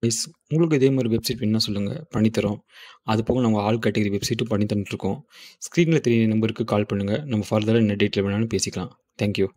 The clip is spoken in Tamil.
கைஸ் உங்களுக்கு இதே மாதிரி வெப்சைட் வேணும்னா சொல்லுங்கள், பண்ணித்தரோம். அது போக நம்ம ஆல் கேட்டகரி வெப்சைட்டும் பண்ணி தந்துட்டுருக்கோம். ஸ்க்ரீனில் தெரிய நம்பருக்கு கால் பண்ணுங்கள். நம்ம ஃபர்தராக என்ன டேட்டில் வேணாலும் பேசிக்கலாம். தேங்க்யூ.